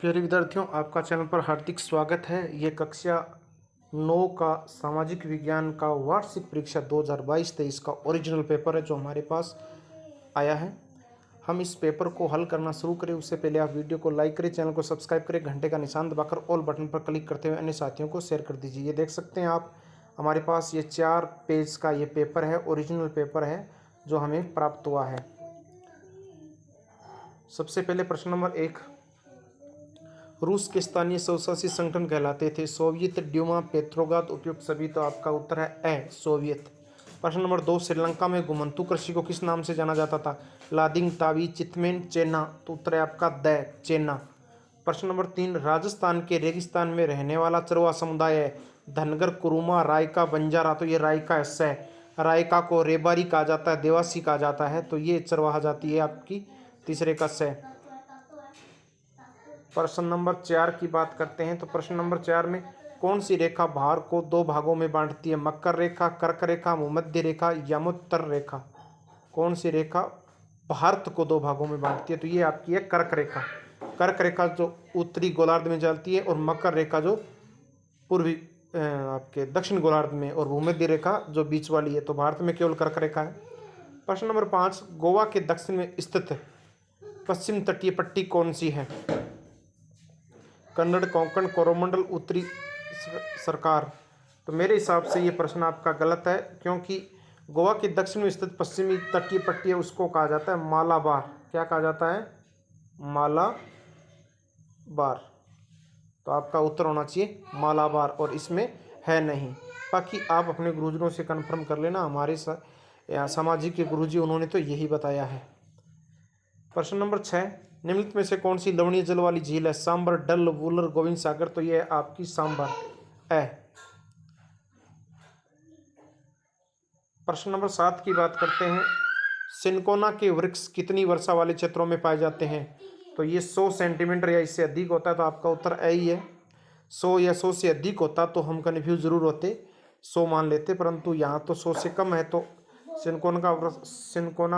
प्यारे विद्यार्थियों, आपका चैनल पर हार्दिक स्वागत है। ये कक्षा 9 का सामाजिक विज्ञान का वार्षिक परीक्षा 2022-23 का ओरिजिनल पेपर है जो हमारे पास आया है। हम इस पेपर को हल करना शुरू करें उससे पहले आप वीडियो को लाइक करें, चैनल को सब्सक्राइब करें, घंटे का निशान दबाकर ऑल बटन पर क्लिक करते हुए अन्य साथियों को शेयर कर दीजिए। ये देख सकते हैं आप, हमारे पास ये 4 पेज का ये पेपर है, ओरिजिनल पेपर है जो हमें प्राप्त हुआ है। सबसे पहले प्रश्न नंबर 1, रूस के स्थानीय स्वशासी संगठन कहलाते थे? सोवियत, ड्यूमा, पेट्रोग्राद, उपयुक्त सभी। तो आपका उत्तर है ए, सोवियत। प्रश्न नंबर 2, श्रीलंका में घुमंतू कृषि को किस नाम से जाना जाता था? लादिंग, तावी, चितमेन, चेन्ना। तो उत्तर है आपका द, चेन्ना। प्रश्न नंबर 3, राजस्थान के रेगिस्तान में रहने वाला चरवा समुदाय है? धनगर, कुरुमा, रायका, बंजारा। तो ये रायका हिस्सा है। रायका को रेबारी कहा जाता है, देवासी कहा जाता है। तो ये चरवाहा जाति है आपकी तीसरे का से। प्रश्न नंबर 4 की बात करते हैं। तो प्रश्न नंबर 4 में कौन सी रेखा भारत को 2 भागों में बांटती है? मकर रेखा, कर्क रेखा, भूमध्य रेखा, यमोत्तर रेखा। कौन सी रेखा भारत को 2 भागों में बांटती है? तो ये आपकी है कर्क रेखा। कर्क रेखा जो उत्तरी गोलार्ध में चलती है और मकर रेखा जो पूर्वी आपके दक्षिण गोलार्ध में, और भूमध्य रेखा जो बीच वाली है। तो भारत में केवल कर्क रेखा है। प्रश्न नंबर 5, गोवा के दक्षिण में स्थित पश्चिम तटीय पट्टी कौन सी है? कन्नड़, कोंकण, कोरोमंडल, उत्तरी सरकार। तो मेरे हिसाब से ये प्रश्न आपका गलत है, क्योंकि गोवा के दक्षिण में स्थित पश्चिमी तटीय पट्टी है उसको कहा जाता है मालाबार। क्या कहा जाता है? मालाबार। तो आपका उत्तर होना चाहिए मालाबार, और इसमें है नहीं। बाकी आप अपने गुरुजनों से कन्फर्म कर लेना। हमारे सामाजिक के गुरुजी उन्होंने तो यही बताया है। प्रश्न नंबर 6, निम्नलिखित में से कौन सी लवणीय जल वाली झील है? सांबर, डल, वूलर, गोविंद सागर। तो ये है आपकी सांबर है। प्रश्न नंबर 7 की बात करते हैं। सिनकोना के वृक्ष कितनी वर्षा वाले क्षेत्रों में पाए जाते हैं? तो ये 100 सेंटीमीटर या इससे अधिक होता है। तो आपका उत्तर ए ही है। 100 या 100 से अधिक होता तो हम कन्फ्यूज जरूर होते, 100 मान लेते, परंतु यहाँ तो 100 से कम है। तो सिनकोना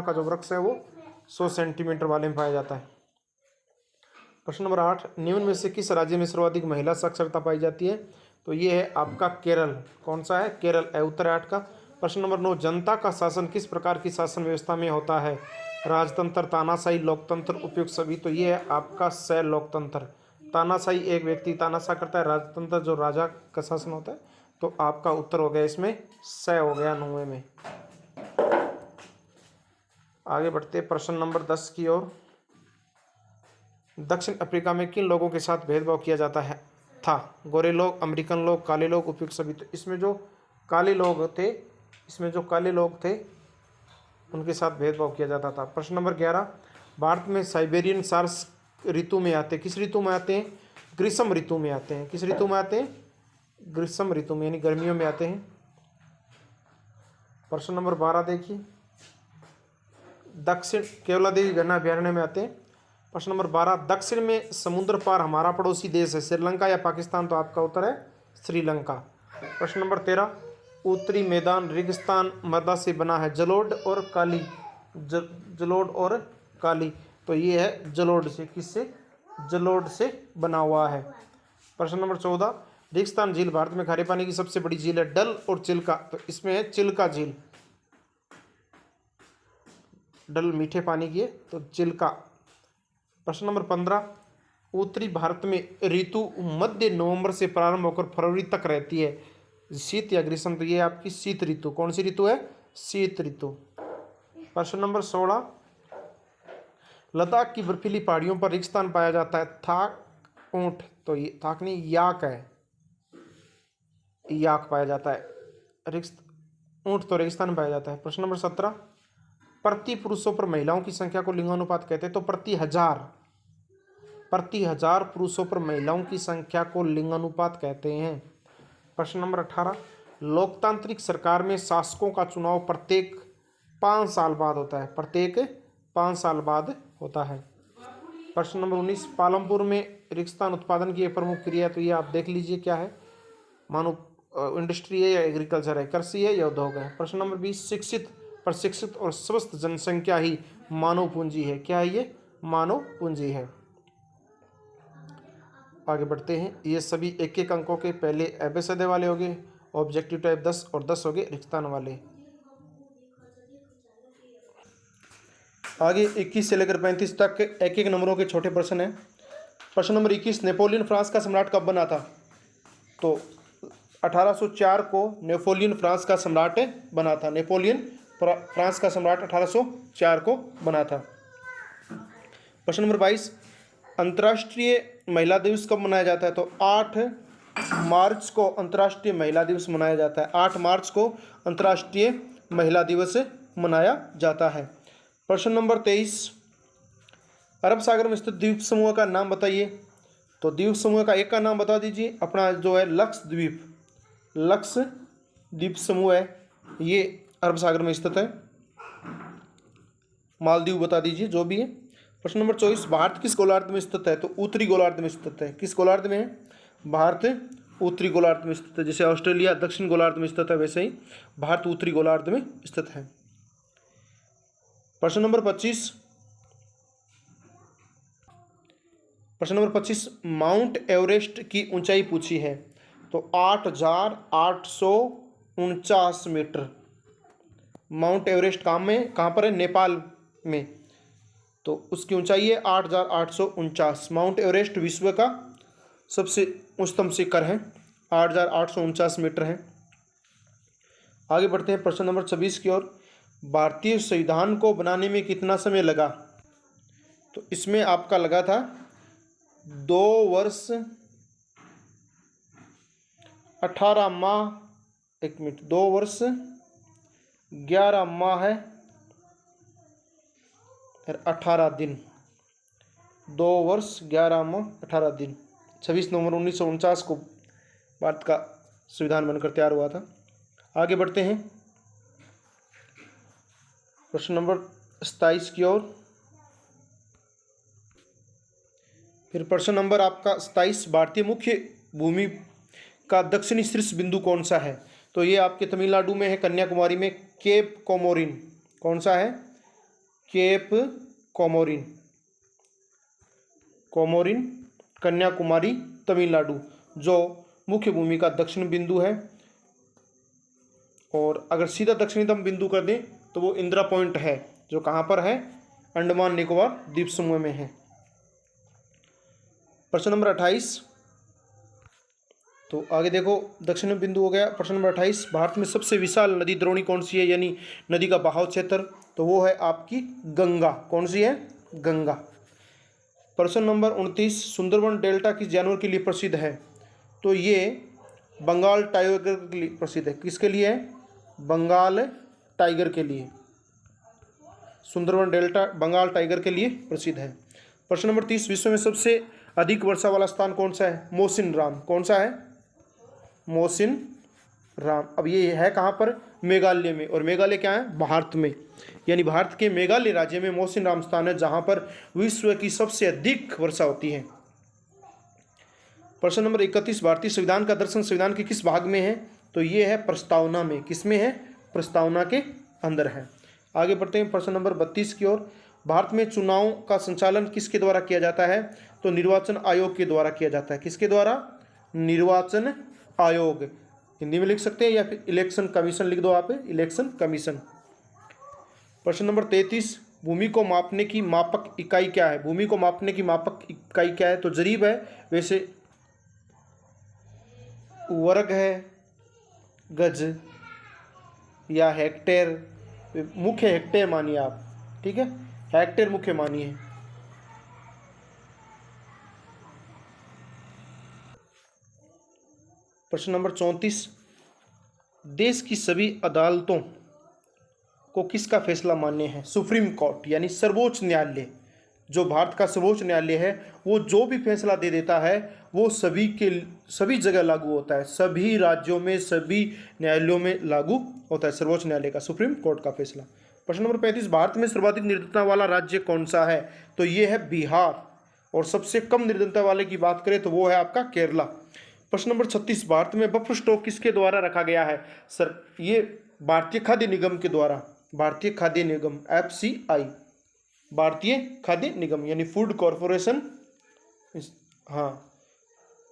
का जो वृक्ष है वो 100 सेंटीमीटर वाले में पाया जाता है। प्रश्न नंबर 8, निम्न में से किस राज्य में सर्वाधिक महिला साक्षरता पाई जाती है? तो ये है आपका केरल। कौन सा है? केरल है। उत्तर 8 का। प्रश्न नंबर 9, जनता का शासन किस प्रकार की शासन व्यवस्था में होता है? राजतंत्र, तानाशाही, लोकतंत्र, उपयुक्त सभी। तो ये है आपका स, लोकतंत्र। तानाशाही एक व्यक्ति तानाशाह करता है, राजतंत्र जो राजा का शासन होता है। तो आपका उत्तर हो गया इसमें स हो गया 9वें में। आगे बढ़ते प्रश्न नंबर 10 की ओर। दक्षिण अफ्रीका में किन लोगों के साथ भेदभाव किया जाता है था? गोरे लोग, अमेरिकन लोग, काले लोग, उपयुक्त सभी। तो इसमें जो काले लोग थे उनके साथ भेदभाव किया जाता था। प्रश्न नंबर 11, भारत में साइबेरियन सार्स ऋतु में आते हैं? किस ऋतु में आते हैं? ग्रीष्म ऋतु में आते हैं। किस ऋतु में आते हैं? ग्रीष्म ऋतु में, यानी गर्मियों में आते हैं। प्रश्न नंबर 12 देखिए, दक्षिण केवलादेवी गणना अभ्यारण्य में आते हैं। प्रश्न नंबर 12, दक्षिण में समुद्र पार हमारा पड़ोसी देश है? श्रीलंका या पाकिस्तान? तो आपका उत्तर है श्रीलंका। प्रश्न नंबर 13, उत्तरी मैदान रेगिस्तान मृदा से बना है? जलोढ़ और काली। जलोढ़ और काली। तो ये है जलोढ़ से। किससे? जलोढ़ से बना हुआ है। प्रश्न नंबर 14, रेगिस्तान झील भारत में खारे पानी की सबसे बड़ी झील है? डल और चिल्का। तो इसमें है चिल्का झील। डल मीठे पानी की है, तो चिल्का। प्रश्न नंबर 15, उत्तरी भारत में ऋतु मध्य नवंबर से प्रारंभ होकर फरवरी तक रहती है? शीत या ग्रीष्म? तो ये आपकी शीत ऋतु। कौन सी ऋतु है? शीत ऋतु। प्रश्न नंबर 16, लद्दाख की बर्फीली पहाड़ियों पर रेगिस्तान पाया जाता है? थाक, ऊंट। तो ये थाक नहीं, याक है। याक पाया जाता है। ऊंट तो रेगिस्तान में पाया जाता है। प्रश्न नंबर 17, प्रति पुरुषों पर महिलाओं की संख्या को लिंगानुपात कहते हैं? तो प्रति हजार पुरुषों पर महिलाओं की संख्या को लिंगानुपात कहते हैं। प्रश्न नंबर 18, लोकतांत्रिक सरकार में शासकों का चुनाव प्रत्येक 5 साल बाद होता है? प्रत्येक 5 साल बाद होता है। प्रश्न नंबर 19, पालमपुर में रेगिस्तान उत्पादन की एक प्रमुख क्रिया है? तो ये आप देख लीजिए क्या है, मानो इंडस्ट्री है या एग्रीकल्चर है, कृषि है या उद्योग है। प्रश्न नंबर 20, शिक्षित, प्रशिक्षित और स्वस्थ जनसंख्या ही मानव पूंजी है? क्या है ये? मानव पूंजी है। आगे बढ़ते हैं। ये सभी एक एक अंकों के पहले एबेसडे वाले हो गए, ऑब्जेक्टिव टाइप 10 और 10 हो गए रिक्तान वाले। आगे 21 से लेकर 35 तक एक एक नंबरों के छोटे प्रश्न हैं। प्रश्न नंबर 21, नेपोलियन फ्रांस का सम्राट कब बना था? तो 1804 को नेपोलियन फ्रांस का सम्राट बना था। नेपोलियन फ्रांस का सम्राट 1804 को बना था। प्रश्न नंबर 22, अंतर्राष्ट्रीय महिला दिवस कब मनाया जाता है? तो 8 मार्च को अंतर्राष्ट्रीय महिला दिवस मनाया जाता है। 8 मार्च को अंतर्राष्ट्रीय महिला दिवस मनाया जाता है। प्रश्न नंबर 23, अरब सागर में स्थित द्वीप समूह का नाम बताइए। तो द्वीप समूह का एक का नाम बता दीजिए, अपना जो है लक्षद्वीप। लक्षद्वीप समूह है, ये अरब सागर में स्थित है। मालदीव बता दीजिए जो भी है। प्रश्न नंबर 24, भारत किस गोलार्ध में स्थित है? तो उत्तरी गोलार्ध में स्थित है। किस गोलार्ध में है? भारत उत्तरी गोलार्ध में स्थित है। जैसे ऑस्ट्रेलिया दक्षिण गोलार्ध में स्थित है, वैसे ही भारत उत्तरी गोलार्ध में स्थित है। प्रश्न नंबर 25, माउंट एवरेस्ट की ऊंचाई पूछी है। तो 8,849 मीटर। माउंट एवरेस्ट कहाँ पर है? नेपाल में। तो उसकी ऊंचाई है 8,849। माउंट एवरेस्ट विश्व का सबसे उच्चतम शिखर है, 8,849 मीटर है। आगे बढ़ते हैं प्रश्न नंबर 26 की ओर। भारतीय संविधान को बनाने में कितना समय लगा? तो इसमें आपका लगा था 2 वर्ष 18 माह, 1 मिनट, 2 वर्ष 11 माह है और 18 दिन। 2 वर्ष 11 माह 18 दिन। 26 नवंबर 1949 को भारत का संविधान बनकर तैयार हुआ था। आगे बढ़ते हैं प्रश्न नंबर 27 की ओर। फिर प्रश्न नंबर आपका 27, भारतीय मुख्य भूमि का दक्षिणी शीर्ष बिंदु कौन सा है? तो ये आपके तमिलनाडु में है, कन्याकुमारी में, केप कोमोरिन। कौन सा है? Cape Comorin. Comorin, Kanyakumari, Tamil Nadu, जो मुख्य भूमि का दक्षिण बिंदु है। और अगर सीधा दक्षिणतम बिंदु कर दें तो वो इंदिरा पॉइंट है, जो कहाँ पर है? अंडमान निकोबार द्वीप समूह में है। प्रश्न नंबर 28, तो आगे देखो, दक्षिण बिंदु हो गया। प्रश्न नंबर 28, भारत में सबसे विशाल नदी द्रोणी कौन सी है, यानी नदी का बहाव क्षेत्र? तो वो है आपकी गंगा। कौन सी है? गंगा। प्रश्न नंबर 29, सुंदरवन डेल्टा किस जानवर के लिए प्रसिद्ध है? तो ये बंगाल टाइगर के लिए प्रसिद्ध है। किसके लिए है? बंगाल टाइगर के लिए। सुंदरवन डेल्टा बंगाल टाइगर के लिए प्रसिद्ध है। प्रश्न नंबर 30, विश्व में सबसे अधिक वर्षा वाला स्थान कौन सा है? मोसिन राम। कौन सा है? मोसिन राम। अब ये है कहाँ पर? मेघालय में। और मेघालय क्या है? भारत में। यानी भारत के मेघालय राज्य में मोसिन राम स्थान है, जहाँ पर विश्व की सबसे अधिक वर्षा होती है। प्रश्न नंबर 31, भारतीय संविधान का दर्शन संविधान के किस भाग में है? तो ये है प्रस्तावना में। किस में है? प्रस्तावना के अंदर है। आगे बढ़ते हैं प्रश्न नंबर 32 की ओर। भारत में चुनाव का संचालन किसके द्वारा किया जाता है? तो निर्वाचन आयोग के द्वारा किया जाता है। किसके द्वारा? निर्वाचन आयोग। हिंदी में लिख सकते हैं या फिर इलेक्शन कमीशन लिख दो आप, इलेक्शन कमीशन। प्रश्न नंबर 33, भूमि को मापने की मापक इकाई क्या है? भूमि को मापने की मापक इकाई क्या है? तो जरीब है, वैसे वर्ग है, गज या हेक्टेयर। मुख्य हेक्टेयर मानिए आप, ठीक है, हेक्टेयर मुख्य मानिए। प्रश्न नंबर 34, देश की सभी अदालतों को किसका फैसला मान्य है? सुप्रीम कोर्ट, यानी सर्वोच्च न्यायालय। जो भारत का सर्वोच्च न्यायालय है, वो जो भी फैसला दे देता है वो सभी जगह लागू होता है। सभी राज्यों में, सभी न्यायालयों में लागू होता है सर्वोच्च न्यायालय का, सुप्रीम कोर्ट का फैसला। प्रश्न नंबर 35, भारत में सर्वाधिक निर्धनता वाला राज्य कौन सा है? तो ये है बिहार। और सबसे कम निर्धनता वाले की बात करें तो वो है आपका केरला। प्रश्न नंबर 36, भारत में बफर स्टॉक किसके द्वारा रखा गया है? सर, ये भारतीय खाद्य निगम के द्वारा। भारतीय खाद्य निगम, FCI, भारतीय खाद्य निगम यानी फूड कॉरपोरेशन। हाँ,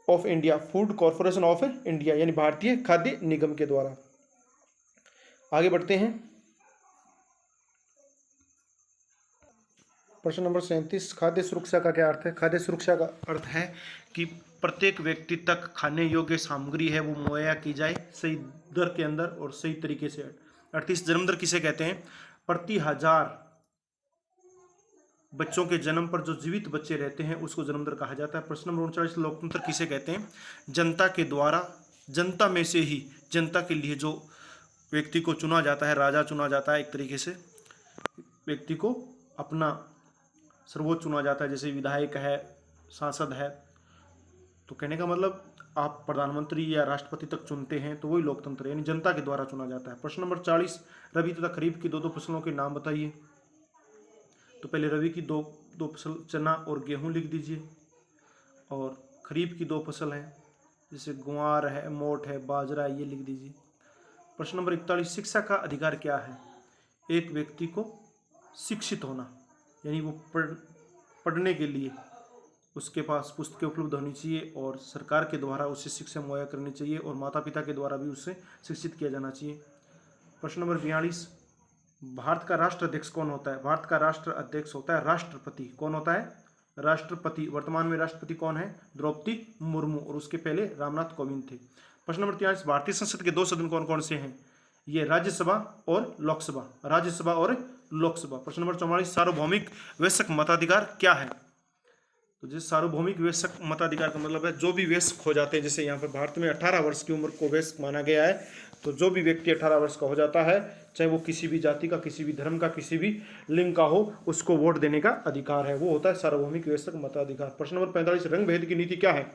of India, food corporation of India यानी भारतीय खाद्य निगम के द्वारा। आगे बढ़ते हैं। प्रश्न नंबर 37, खाद्य सुरक्षा का क्या अर्थ है? खाद्य सुरक्षा का अर्थ है कि प्रत्येक व्यक्ति तक खाने योग्य सामग्री है वो मुहैया की जाए सही दर के अंदर और सही तरीके से। 38, जन्म दर किसे कहते हैं? प्रति 1000 बच्चों के जन्म पर जो जीवित बच्चे रहते हैं उसको जन्म दर कहा जाता है। प्रश्न नंबर 39, लोकतंत्र किसे कहते हैं? जनता के द्वारा, जनता में से ही जनता के लिए जो व्यक्ति को चुना जाता है, राजा चुना जाता है, एक तरीके से व्यक्ति को अपना सर्वोच्च चुना जाता है, जैसे विधायक है, सांसद है। तो कहने का मतलब आप प्रधानमंत्री या राष्ट्रपति तक चुनते हैं तो वही लोकतंत्र यानी जनता के द्वारा चुना जाता है। प्रश्न नंबर 40, रबी तथा खरीफ की दो फसलों के नाम बताइए। तो पहले रबी की दो फसल चना और गेहूं लिख दीजिए, और खरीफ की 2 फसल है जैसे गुआर है, मोठ है, बाजरा है, ये लिख दीजिए। प्रश्न नंबर 41, शिक्षा का अधिकार क्या है? एक व्यक्ति को शिक्षित होना यानी वो पढ़ने के लिए उसके पास पुस्तकें उपलब्ध होनी चाहिए और सरकार के द्वारा उसे शिक्षा मुहैया करनी चाहिए और माता पिता के द्वारा भी उससे शिक्षित किया जाना चाहिए। प्रश्न नंबर 42, भारत का राष्ट्र अध्यक्ष कौन होता है? भारत का राष्ट्र अध्यक्ष होता है राष्ट्रपति। कौन होता है? राष्ट्रपति। वर्तमान में राष्ट्रपति कौन है? द्रौपदी मुर्मू, और उसके पहले रामनाथ कोविंद थे। प्रश्न नंबर 43, भारतीय संसद के 2 सदन कौन कौन से हैं? ये राज्यसभा और लोकसभा, राज्यसभा और लोकसभा। प्रश्न नंबर 44, सार्वभौमिक वयस्क मताधिकार क्या है? तो जैसे सार्वभौमिक वयस्क मताधिकार का मतलब है जो भी वयस्क हो जाते हैं, जैसे यहाँ पर भारत में 18 वर्ष की उम्र को वयस्क माना गया है, तो जो भी व्यक्ति 18 वर्ष का हो जाता है, चाहे वो किसी भी जाति का, किसी भी धर्म का, किसी भी लिंग का हो, उसको वोट देने का अधिकार है, वो होता है सार्वभौमिक वयस्क मताधिकार। प्रश्न नंबर 45, रंग भेद की नीति क्या है?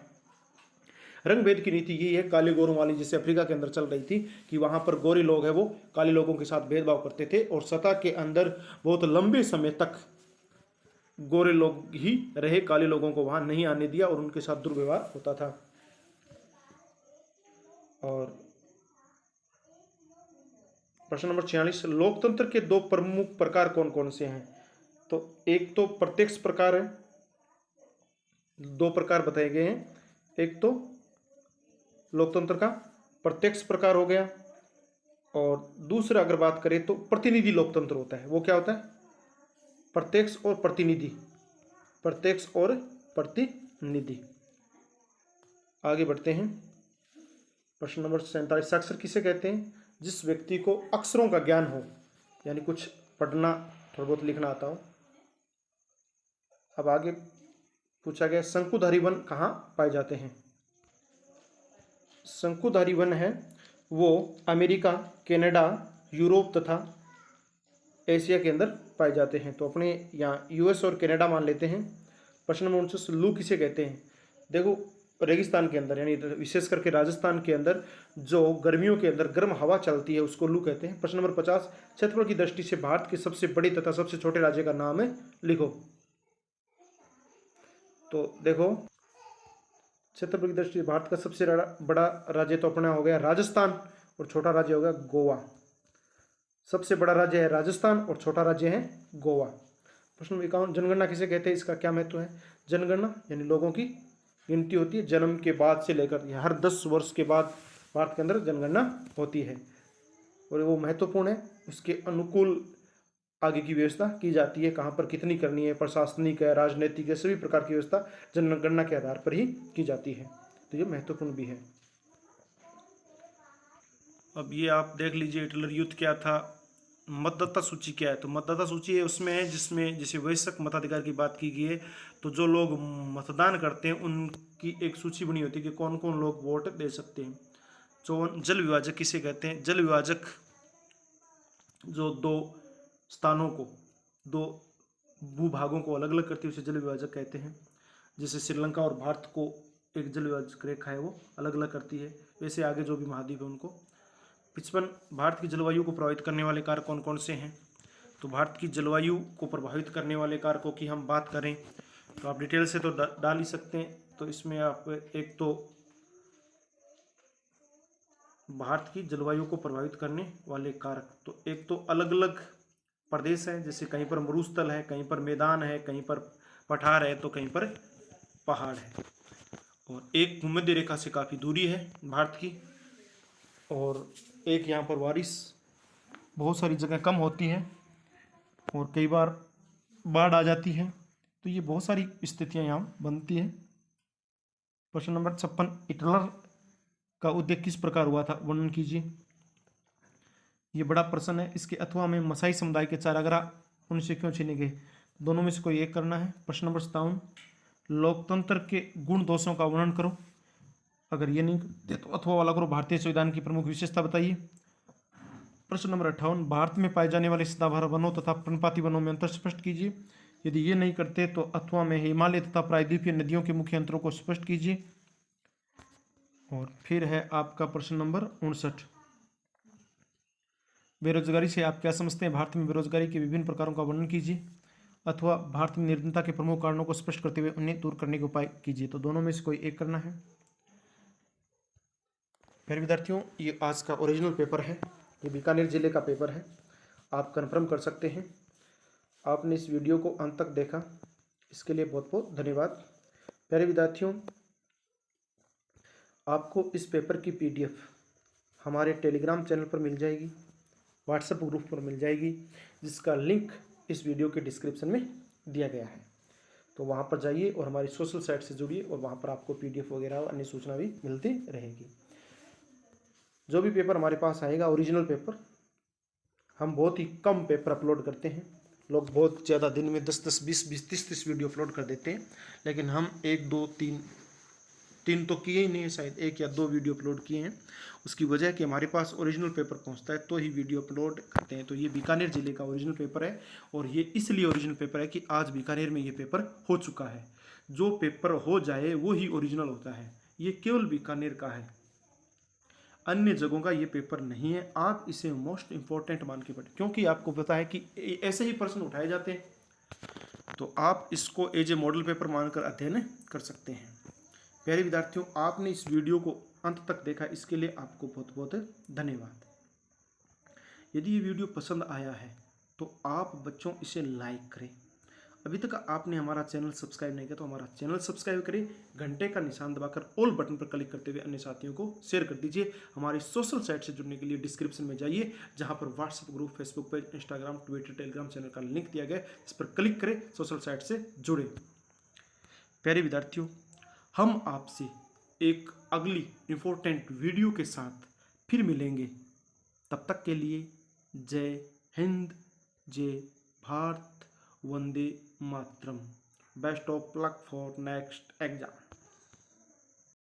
रंग भेद की नीति यही है, काले गोरों वाली, जैसे अफ्रीका के अंदर चल रही थी कि वहाँ पर गोरे लोग हैं वो काले लोगों के साथ भेदभाव करते थे और सत्ता के अंदर बहुत लंबे समय तक गोरे लोग ही रहे, काले लोगों को वहां नहीं आने दिया और उनके साथ दुर्व्यवहार होता था। और प्रश्न नंबर 46, लोकतंत्र के 2 प्रमुख प्रकार कौन कौन से हैं? तो एक तो प्रत्यक्ष प्रकार है, 2 प्रकार बताए गए हैं। एक तो लोकतंत्र का प्रत्यक्ष प्रकार हो गया, और दूसरा अगर बात करें तो प्रतिनिधि लोकतंत्र होता है। वो क्या होता है? प्रत्यक्ष और प्रतिनिधि, प्रत्यक्ष और प्रतिनिधि। आगे बढ़ते हैं। प्रश्न नंबर 47, साक्षर किसे कहते हैं? जिस व्यक्ति को अक्षरों का ज्ञान हो, यानी कुछ पढ़ना, थोड़ा बहुत लिखना आता हो। अब आगे पूछा गया, शंकुधारी वन कहाँ पाए जाते हैं? शंकुधारी वन है वो अमेरिका, कनाडा, यूरोप तथा एशिया के अंदर पाए जाते हैं। तो अपने यहाँ यूएस और कनाडा मान लेते हैं। प्रश्न नंबर 49, लू किसे कहते हैं? देखो, रेगिस्तान के अंदर यानी विशेष करके राजस्थान के अंदर जो गर्मियों के अंदर गर्म हवा चलती है उसको लू कहते हैं। प्रश्न नंबर 50, क्षेत्रफल की दृष्टि से भारत के सबसे बड़े तथा सबसे छोटे राज्य का नाम है, लिखो। तो देखो, क्षेत्रफल की दृष्टि से भारत का सबसे बड़ा राज्य तो अपना हो गया राजस्थान, और छोटा राज्य हो गया गोवा। सबसे बड़ा राज्य है राजस्थान और छोटा राज्य है गोवा। प्रश्न नंबर 51, जनगणना किसे कहते हैं? इसका क्या महत्व है? जनगणना यानी लोगों की गिनती होती है, जन्म के बाद से लेकर हर 10 वर्ष के बाद भारत के अंदर जनगणना होती है, और वो महत्वपूर्ण है। उसके अनुकूल आगे की व्यवस्था की जाती है, कहाँ पर कितनी करनी है, प्रशासनिक है, राजनीतिक है, सभी प्रकार की व्यवस्था जनगणना के आधार पर ही की जाती है, तो ये महत्वपूर्ण भी है। अब ये आप देख लीजिए, हिटलर युद्ध क्या था, मतदाता सूची क्या है? तो मतदाता सूची है उसमें है जिसमें जैसे वयस्क मताधिकार की बात की गई है, तो जो लोग मतदान करते हैं उनकी एक सूची बनी होती है कि कौन कौन लोग वोट दे सकते हैं। 54, जल विभाजक किसे कहते हैं? जल विभाजक जो 2 स्थानों को, 2 भूभागों को अलग अलग करती है उसे जल विभाजक कहते हैं। जैसे श्रीलंका और भारत को एक जल विभाजक रेखा है वो अलग अलग करती है, वैसे आगे जो भी महाद्वीप है उनको। 55, भारत की जलवायु को प्रभावित करने वाले कारक कौन कौन से हैं? तो भारत की जलवायु को प्रभावित करने वाले कारकों की हम बात करें तो आप डिटेल से तो डाल ही सकते हैं। तो इसमें आप एक तो भारत की जलवायु को प्रभावित करने वाले कारक, तो एक तो अलग अलग प्रदेश हैं, जैसे कहीं पर मरुस्थल है, कहीं पर मैदान है, कहीं पर पठार है, तो कहीं पर पहाड़ है। और एक भूमध्य रेखा से काफ़ी दूरी है भारत की, और एक यहाँ पर बारिश बहुत सारी जगह कम होती है और कई बार बाढ़ आ जाती है। तो ये बहुत सारी स्थितियाँ यहाँ बनती है। प्रश्न नंबर 56, हिटलर का उद्देश्य किस प्रकार हुआ था, वर्णन कीजिए। ये बड़ा प्रश्न है। इसके अथवा में मसाई समुदाय के चारागाह उनसे क्यों छीने गए, दोनों में से कोई एक करना है। प्रश्न नंबर 57, लोकतंत्र के गुण दोषों का वर्णन करो, अगर ये नहीं करते तो अथवा वाला करो। भारतीय संविधान की प्रमुख विशेषता बताइए। प्रश्न नंबर 58, भारत में पाए जाने वाले सदाबहार वनों तथा पर्णपाती वनों में अंतर स्पष्ट कीजिए, यदि ये नहीं करते तो अथवा में हिमालय तथा प्रायद्वीपीय नदियों के मुख्य अंतरों को स्पष्ट कीजिए। और फिर है आपका प्रश्न नंबर 59, बेरोजगारी से आप क्या समझते हैं, भारत में बेरोजगारी के विभिन्न प्रकारों का वर्णन कीजिए, अथवा भारत में निर्धनता के प्रमुख कारणों को स्पष्ट करते हुए उन्हें दूर करने के उपाय कीजिए। तो दोनों में से कोई एक करना है। प्यारे विद्यार्थियों, ये आज का ओरिजिनल पेपर है, ये बीकानेर जिले का पेपर है, आप कंफर्म कर सकते हैं। आपने इस वीडियो को अंत तक देखा, इसके लिए बहुत बहुत धन्यवाद। प्यारे विद्यार्थियों, आपको इस पेपर की PDF हमारे टेलीग्राम चैनल पर मिल जाएगी, व्हाट्सएप ग्रुप पर मिल जाएगी, जिसका लिंक इस वीडियो के डिस्क्रिप्शन में दिया गया है। तो वहाँ पर जाइए और हमारी सोशल साइट से जुड़िए, और वहाँ पर आपको PDF वगैरह और अन्य सूचना भी मिलती रहेगी। जो भी पेपर हमारे पास आएगा ओरिजिनल पेपर, हम बहुत ही कम पेपर अपलोड करते हैं। लोग बहुत ज़्यादा दिन में 10-10, 20-20, 30-30 वीडियो अपलोड कर देते हैं, लेकिन हम 1, 2, 3 तो किए ही नहीं है, शायद 1 या 2 वीडियो अपलोड किए हैं। उसकी वजह है कि हमारे पास ओरिजिनल पेपर पहुंचता है तो ही वीडियो अपलोड करते हैं। तो ये बीकानेर जिले का ओरिजिनल पेपर है, और ये इसलिए ओरिजिनल पेपर है कि आज बीकानेर में ये पेपर हो चुका है। जो पेपर हो जाए वो ही ओरिजिनल होता है, ये केवल बीकानेर का है, अन्य जगहों का ये पेपर नहीं है। आप इसे मोस्ट इंपॉर्टेंट मान के पढ़ें, क्योंकि आपको पता है कि ऐसे ही प्रश्न उठाए जाते हैं, तो आप इसको एज ए मॉडल पेपर मानकर अध्ययन कर सकते हैं। प्यारे विद्यार्थियों, आपने इस वीडियो को अंत तक देखा, इसके लिए आपको बहुत बहुत धन्यवाद। यदि ये वीडियो पसंद आया है तो आप बच्चों इसे लाइक करें। अभी तक आपने हमारा चैनल सब्सक्राइब नहीं किया तो हमारा चैनल सब्सक्राइब करें, घंटे का निशान दबाकर ऑल बटन पर क्लिक करते हुए अन्य साथियों को शेयर कर दीजिए। हमारी सोशल साइट से जुड़ने के लिए डिस्क्रिप्शन में जाइए, जहां पर WhatsApp group, Facebook page, Instagram, Twitter, Telegram channel का लिंक दिया गया है। इस पर क्लिक करें, सोशल साइट से जुड़े। प्यारे विद्यार्थियों, हम आपसे एक अगली इम्पोर्टेंट वीडियो के साथ फिर मिलेंगे। तब तक के लिए जय हिंद, जय भारत, वंदे मातरम। Best of luck for next exam.